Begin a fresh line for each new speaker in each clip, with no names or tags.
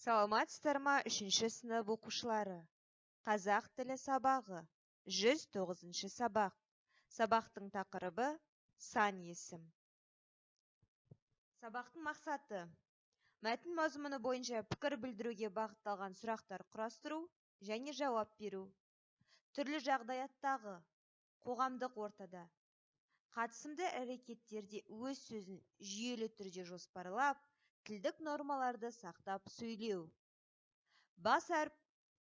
Саламатсыздар ма, 3-ші сынып оқушылары? Қазақ тілі сабағы. 109-ші сабақ. Сабақтың тақырыбы сан есім. Сабақтың мақсаты: мәтін мазмұны бойынша пікір білдіруге бағытталған сұрақтар құрастыру және жауап беру. Түрлі жағдаяттағы, қоғамдық ортада, қатысымды әрекеттерде өз сөзін жүйелі түрде жоспарлап, тілдік нормаларды сақтап сөйлеу. Бас әріп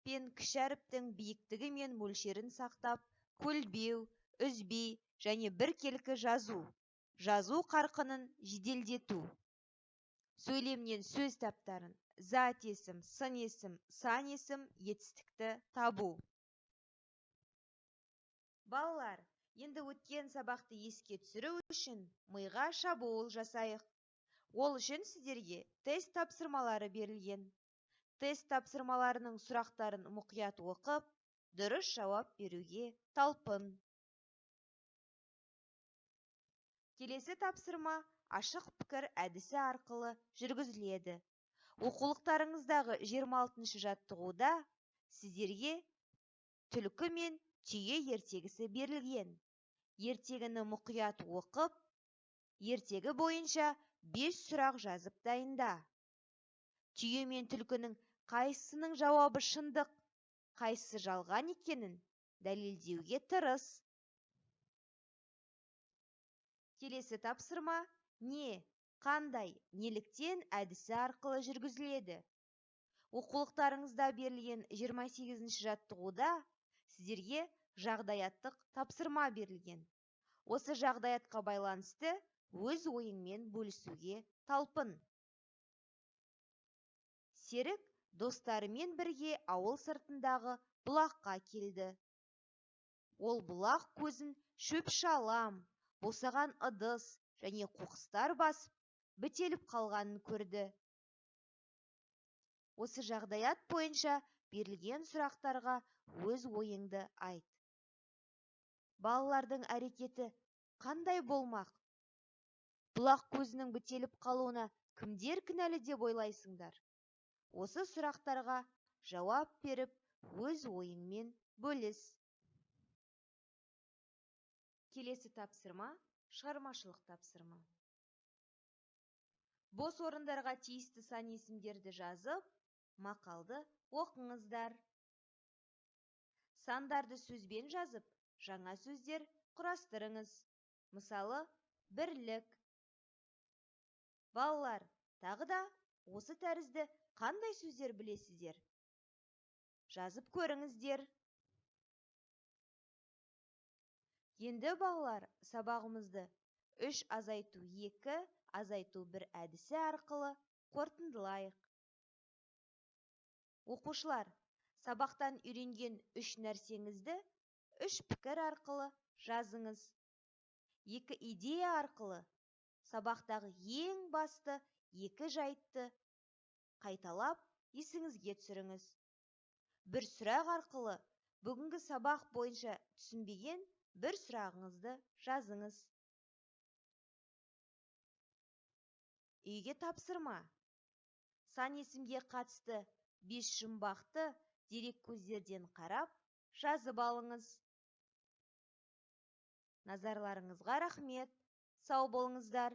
пен кіші әріптің биіктігі мен мөлшерін сақтап, көлбеу, үзбей және біркелкі жазу. Жазу қарқынын жеделдету. Сөйлемнен сөз таптарын, зат есім, сын есім, сан есім, етістікті табу. Балалар, енді өткен сабақты еске түсіру үшін миға шабуыл жасайық. Ол үшін сіздерге тест тапсырмалары берілген. Тест тапсырмаларының сұрақтарын мұқият оқып, дұрыс жауап беруге талпын. Келесі тапсырма ашық пікір әдісі арқылы жүргізіледі. Оқулықтарыңыздағы 26-шы жаттығуда сіздерге түлкі мен түйе ертегісі берілген. Ертегіні мұқият оқып, ертегі бойынша 5 сұрақ жазып дайында. Түйе мен түлкінің қайсысының жауабы шындық, қайсысы жалған екенін дәлелдеуге тырыс. Келесі тапсырма не, қандай, неліктен әдісі арқылы жүргізіледі. Оқулықтарыңызда берілген 28-ші жаттығуда сіздерге жағдаяттық тапсырма берілген. Осы жағдаятқа байланысты өз ойыңмен бөлісуге талпын. Серік достарымен бірге ауыл сыртындағы бұлаққа келді. Ол бұлақ көзін шөп-шалам, босаған ыдыс және қоқыстар басып, бітеліп қалғанын көрді. Осы жағдаят бойынша берілген сұрақтарға өз ойыңды айт. Балалардың әрекеті қандай болмақ? Бұлақ көзінің бітеліп қалуына кімдер кінәлі деп ойлайсыңдар? Осы сұрақтарға жауап беріп, өз ойыңмен бөліс. Келесі тапсырма шығармашылық тапсырма. Бос орындарға тиісті сан есімдерді жазып, мақалды оқыңыздар. Сандарды сөзбен жазып, жаңа сөздер құрастырыңыз. Мысалы, бірлік. Балалар, тағы да осы тәрізді қандай сөздер білесіздер? Жазып көріңіздер. Енді балалар, сабағымызды 3 азайту 2 азайту 1 әдісі арқылы қорытындылайық. Оқушылар, сабақтан үйренген 3 нәрсеңізді 3 пікір арқылы жазыңыз. 2 идея арқылы сабақтағы ең басты 2 жайтты қайталап есіңізге түсіріңіз. 1 сұрақ арқылы бүгінгі сабақ бойынша түсінбеген 1 сұрағыңызды жазыңыз. Үйге тапсырма. Сан есімге қатысты 5 жұмбақты дерек көздерден қарап, жазып алыңыз. Назарларыңызға рахмет. Сау болыңыздар.